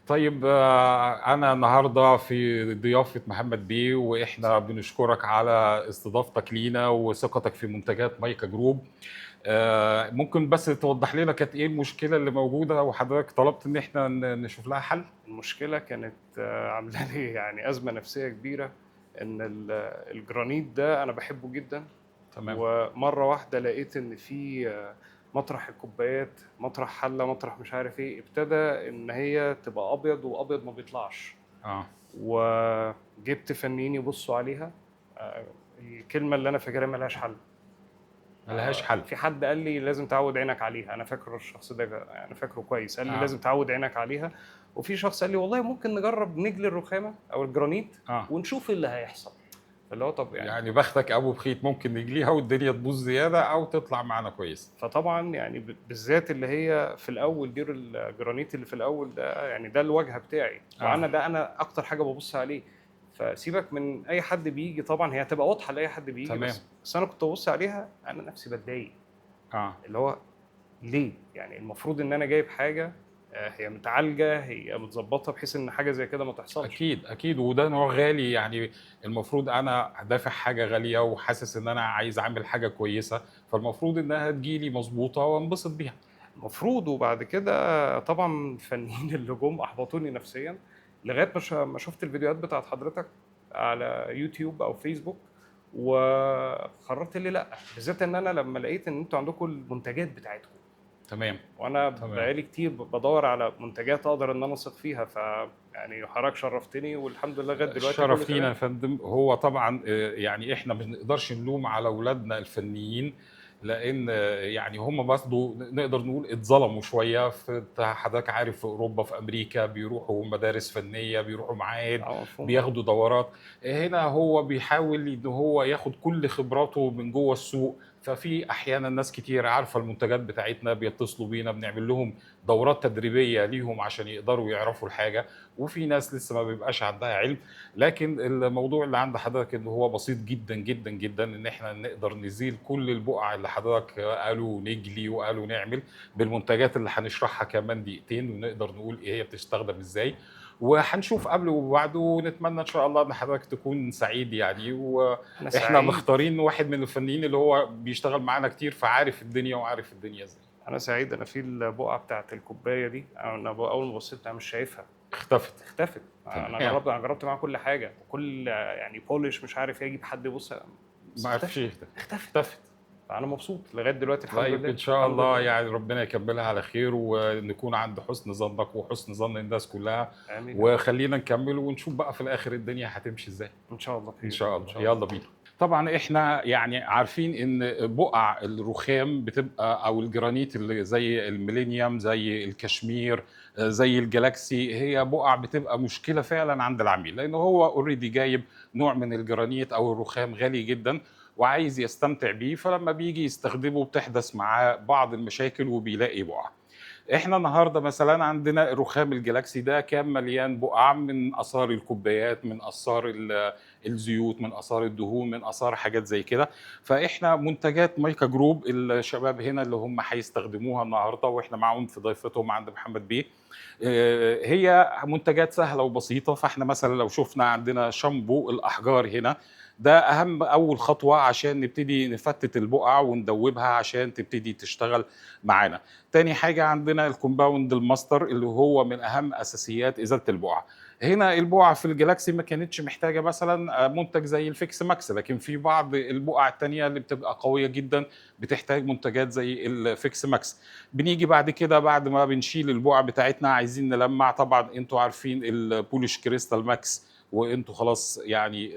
طيب أنا النهارده في ضيافة محمد بيه، وإحنا بنشكرك على استضافتك لينا وثقتك في منتجات مايكا جروب. ممكن بس توضح لنا كانت إيه المشكلة اللي موجودة وحضرتك طلبت إن إحنا نشوف لها حل؟ المشكلة كانت عاملة لي يعني أزمة نفسية كبيرة. إن الجرانيت ده أنا بحبه جدا. تمام. ومرة واحدة لقيت إن في مطرح الكوبايات، مطرح حلة، مطرح مش عارف إيه، ابتدى إن هي تبقى أبيض، وأبيض ما بيطلعش. آه. وجبت فنيين يبصوا عليها. الكلمة اللي أنا فاكرها ملهاش حل. ملهاش حل. في حد قال لي لازم تعود عينك عليها، انا فاكر الشخص ده، انا فاكره كويس، قال لي آه. لازم تعود عينك عليها. وفي شخص قال لي والله ممكن نجرب نجل الرخامه او الجرانيت آه. ونشوف إيه اللي هيحصل. اللي هو طب يعني. يعني بختك أبو بخيت، ممكن نجليها والدنيا تبوظ زيادة أو تطلع معانا كويس. فطبعا يعني بالذات اللي هي في الاول دير الجرانيت اللي في الاول ده، يعني ده الواجهه بتاعي، آه. وانا ده انا اكتر حاجه ببص عليه. فسيبك من اي حد بيجي، طبعا هي هتبقى واضحه لاي حد بيجي، تمام. بس انا كنت ببص عليها انا نفسي بتضايق. آه. اللي هو ليه؟ يعني المفروض ان انا جايب حاجه هي متعالجه، هي متظبطه بحيث ان حاجه زي كده ما تحصلش. أكيد أكيد، وده نوع غالي يعني. المفروض أنا دافع حاجة غالية وحاسس إن أنا عايز أعمل حاجة كويسة، فالمفروض إنها تجيلي مظبوطة وأنبسط بيها. المفروض. وبعد كده طبعا الفنيين اللي جم احبطوني نفسيا، لغايه ما شفت الفيديوهات بتاعت حضرتك على يوتيوب او فيسبوك. وقررت لي لا، بالذات ان انا لما لقيت ان انتوا عندكم المنتجات بتاعتكم، تمام. وانا تمام. بقالي كتير بدور على منتجات اقدر ان انا اثق فيها. يعني حضرتك شرفتني، والحمد لله لغايه دلوقتي كله الشرف لينا تمام. يا فندم. هو طبعا يعني احنا ما بنقدرش نلوم على اولادنا الفنيين، لان يعني هم برضه نقدر نقول اتظلموا شويه. في حضرتك عارف، في اوروبا في امريكا بيروحوا مدارس فنيه، بيروحوا معاهد، مفهوم. بياخدوا دورات. هنا هو بيحاول ان هو ياخد كل خبراته من جوه السوق. ففي احيانا ناس كتير عارفه المنتجات بتاعتنا بيتصلوا بينا، بنعمل لهم دورات تدريبيه ليهم عشان يقدروا يعرفوا الحاجه. وفي ناس لسه ما بيبقاش عندها علم. لكن الموضوع اللي عند حضرتك اللي هو بسيط جدا جدا جدا، ان احنا نقدر نزيل كل البقع اللي حضرتك قالوا نجلي وقالوا نعمل بالمنتجات اللي هنشرحها كمان دقيقتين، ونقدر نقول ايه هي بتستخدم ازاي. وهنشوف قبل وبعد، ونتمنى ان شاء الله ان حضرتك تكون سعيد يعني. انا واحنا سعيد. مختارين واحد من الفنيين اللي هو بيشتغل معانا كتير، فعارف الدنيا وعارف الدنيا ازاي. انا سعيد. انا في البقعه بتاعت الكوبايه دي، انا اول ما بصيت انا مش شايفها. اختفت. اختفت. تمام. انا جربت معاها كل حاجه، وكل يعني بولش مش عارف إيه، اجيب حد يبص، بس ما عرفش اختفت. يهدى. اختفت. اختفت. فانا مبسوط لغايه دلوقتي، الحمد طيب لله ان شاء الحمد الله لله. يعني ربنا يكملها على خير، ونكون عند حسن ظنك وحسن ظن الناس كلها. امين يا رب. وخلينا نكمل ونشوف بقى في الاخر الدنيا هتمشي ازاي. ان شاء الله ان خير. شاء ان الله، شاء الله. يلا بينا. طبعا احنا يعني عارفين ان بقع الرخام بتبقى، او الجرانيت اللي زي الميلينيوم، زي الكشمير، زي الجلاكسي، هي بقع بتبقى مشكله فعلا عند العميل، لان هو اوريدي جايب نوع من الجرانيت او الرخام غالي جدا وعايز يستمتع بيه، فلما بيجي يستخدمه بتحدث معاه بعض المشاكل وبيلاقي بقع. احنا النهارده مثلا عندنا رخام الجلاكسي ده كان مليان بقع من اثار الكوبايات، من اثار الزيوت، من اثار الدهون، من اثار حاجات زي كده. فاحنا منتجات مايكا جروب الشباب هنا اللي هم هيستخدموها النهارده واحنا معاهم في ضيفتهم عند محمد بيه، هي منتجات سهله وبسيطه. فاحنا مثلا لو شفنا عندنا شامبو الاحجار هنا، ده اهم اول خطوه عشان نبتدي نفتت البقع وندوبها عشان تبتدي تشتغل معانا. تاني حاجة عندنا الكومباوند الماستر اللي هو من أهم أساسيات إزالة البقع. هنا البقع في الجلاكسي ما كانتش محتاجة مثلا منتج زي الفيكس ماكس، لكن في بعض البقع التانية اللي بتبقى قوية جدا بتحتاج منتجات زي الفيكس ماكس. بنيجي بعد كده بعد ما بنشيل البقع بتاعتنا عايزين نلمع، طبعا انتوا عارفين البولش كريستال ماكس وانتوا خلاص يعني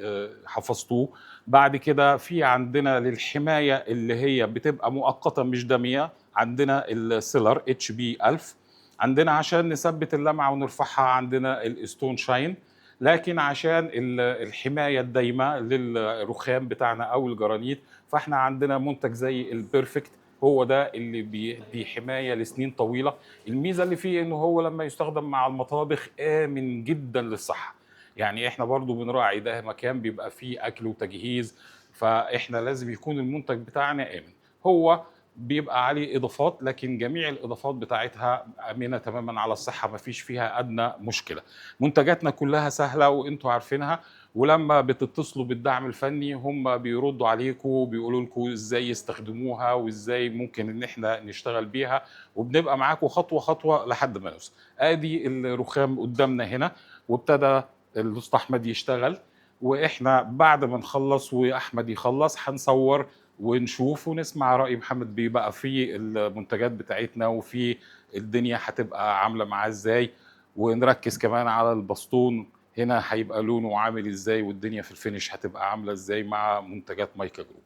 حفظتوه. بعد كده في عندنا للحماية اللي هي بتبقى مؤقتة مش دامية، عندنا السيلر اتش بي 1000. عندنا عشان نثبت اللمعه ونرفعها عندنا الستون شاين. لكن عشان الحمايه الدايمه للرخام بتاعنا او الجرانيت، فاحنا عندنا منتج زي البيرفكت، هو ده اللي بيدي حمايه لسنين طويله. الميزه اللي فيه انه هو لما يستخدم مع المطابخ امن جدا للصحه. يعني احنا برضو بنراعي ده مكان بيبقى فيه اكل وتجهيز، فاحنا لازم يكون المنتج بتاعنا امن. هو بيبقى عليه اضافات، لكن جميع الاضافات بتاعتها امنه تماما على الصحه، ما فيش فيها ادنى مشكله. منتجاتنا كلها سهله وانتم عارفينها، ولما بتتصلوا بالدعم الفني هم بيردوا عليكم وبيقولوا لكم ازاي يستخدموها وازاي ممكن ان احنا نشتغل بيها، وبنبقى معاكم خطوه خطوه لحد ما نوصل. ادي الرخام قدامنا هنا، وابتدى الاستاذ احمد يشتغل، واحنا بعد ما نخلص واحمد يخلص هنصور ونشوف ونسمع رأي محمد بيه بقى في المنتجات بتاعتنا، وفي الدنيا هتبقى عاملة معاه ازاي، ونركز كمان على البسطون هنا هيبقى لونه عامل ازاي، والدنيا في الفينش هتبقى عاملة ازاي مع منتجات مايكا جروب.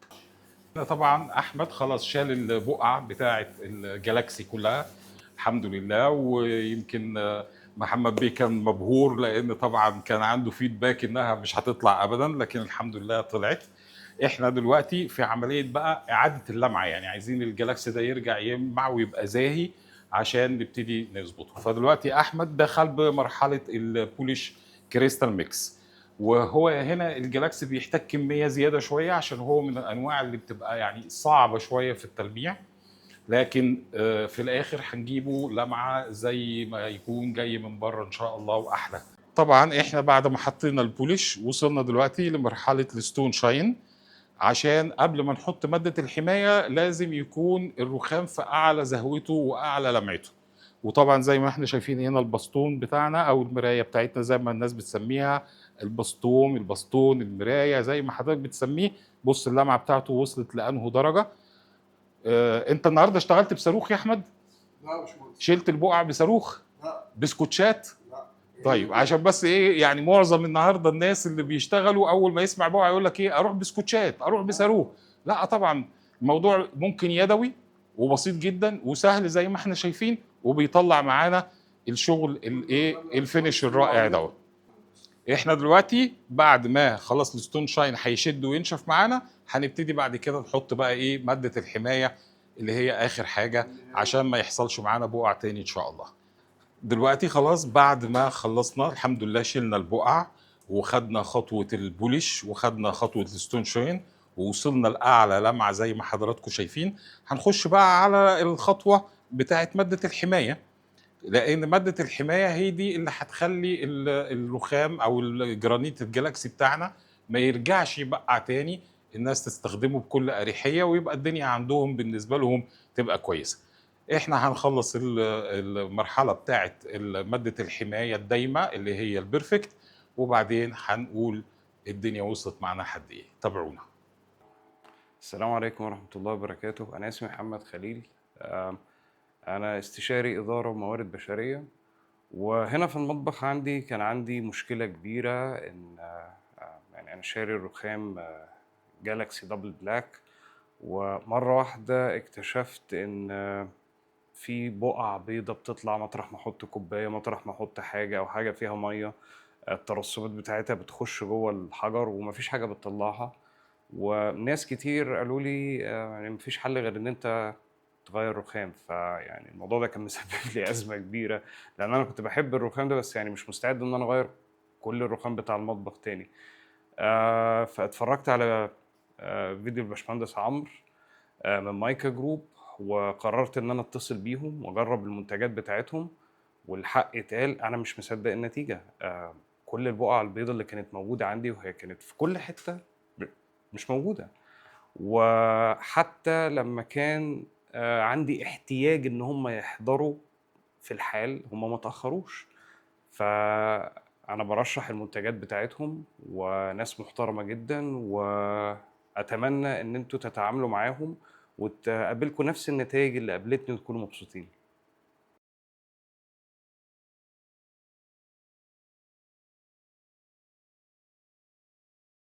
هنا طبعا احمد خلاص شال البقع بتاعه الجالاكسي كلها الحمد لله، ويمكن محمد بيه كان مبهور لان طبعا كان عنده فيدباك انها مش هتطلع ابدا، لكن الحمد لله طلعت. احنا دلوقتي في عمليه بقى اعاده اللمعه، يعني عايزين الجالاكسي ده يرجع يلمع ويبقى زاهي عشان نبتدي نظبطه. فدلوقتي احمد دخل بمرحله البوليش كريستال ميكس، وهو هنا الجالاكسي بيحتاج كميه زياده شويه عشان هو من الانواع اللي بتبقى يعني صعبه شويه في التلميع، لكن في الاخر هنجيبه لمعه زي ما يكون جاي من بره ان شاء الله واحلى. طبعا احنا بعد ما حطينا البوليش وصلنا دلوقتي لمرحله الستون شاين، عشان قبل ما نحط ماده الحمايه لازم يكون الرخام في اعلى زهوته واعلى لمعته. وطبعا زي ما احنا شايفين هنا البسطون بتاعنا او المرايه بتاعتنا زي ما الناس بتسميها، البسطون المرايه زي ما حضرتك بتسميه. بص اللمعه بتاعته وصلت لانه درجه. انت النهارده اشتغلت بصاروخ يا احمد؟ لا مش مهندس. شلت البقع بصاروخ؟ لا. بسكوتشات؟ لا. طيب عشان بس ايه، يعني معظم النهارده الناس اللي بيشتغلوا اول ما يسمع بقعه يقول لك ايه، اروح بسكوتشات، اروح بصاروخ. لا طبعا، الموضوع ممكن يدوي وبسيط جدا وسهل زي ما احنا شايفين، وبيطلع معانا الشغل الايه الفينش الرائع دوت. احنا دلوقتي بعد ما خلاص الستون شاين هيشد وينشف معانا، هنبتدي بعد كده نحط بقى ايه مادة الحماية اللي هي اخر حاجة عشان ما يحصلش معانا بقع تاني ان شاء الله. دلوقتي خلاص بعد ما خلصنا الحمد لله شلنا البقع وخدنا خطوة البوليش وخدنا خطوة الستون شاين ووصلنا لأعلى لمعة زي ما حضراتكم شايفين، هنخش بقى على الخطوة بتاعت مادة الحماية، لان ماده الحمايه هي دي اللي هتخلي الرخام او الجرانيت الجالاكسي بتاعنا ما يرجعش يبقع تاني، الناس تستخدمه بكل اريحيه ويبقى الدنيا عندهم بالنسبه لهم تبقى كويسه. احنا هنخلص المرحله بتاعه ماده الحمايه الدايمه اللي هي البرفكت، وبعدين هنقول الدنيا وصلت معنا حد ايه. تابعونا. السلام عليكم ورحمة الله وبركاته. أنا اسمي محمد خليل. أنا استشاري إدارة وموارد بشرية. وهنا في المطبخ كان عندي مشكلة كبيرة إن يعني أنا شاري الرخام جالاكسي دبل بلاك، ومرة واحدة اكتشفت إن في بقع بيضة بتطلع مطرح ما أحط كوباية، مطرح ما أحط حاجة أو حاجة فيها مية. الترسبات بتاعتها بتخش جوه الحجر ومفيش حاجة بتطلعها. وناس كتير قالوا لي يعني مفيش حل غير إن أنت تغير رخام. فيعني الموضوع ده كان مسبب لي أزمة كبيرة، لأن أنا كنت بحب الرخام ده، بس يعني مش مستعد إن أنا أغير كل الرخام بتاع المطبخ تاني. فاتفرجت على فيديو الباشمهندس عمرو من مايكا جروب، وقررت ان انا اتصل بيهم واجرب المنتجات بتاعتهم. والحق اتقال، انا مش مصدق النتيجه. كل البقع البيضاء اللي كانت موجوده عندي، وهي كانت في كل حته، مش موجوده. وحتى لما كان عندي احتياج ان هم يحضروا في الحال، هم ما تاخروش. فانا برشح المنتجات بتاعتهم، وناس محترمه جدا، واتمنى ان انتوا تتعاملوا معاهم وتقابلكم نفس النتائج اللي قابلتني وتكونوا مبسوطين.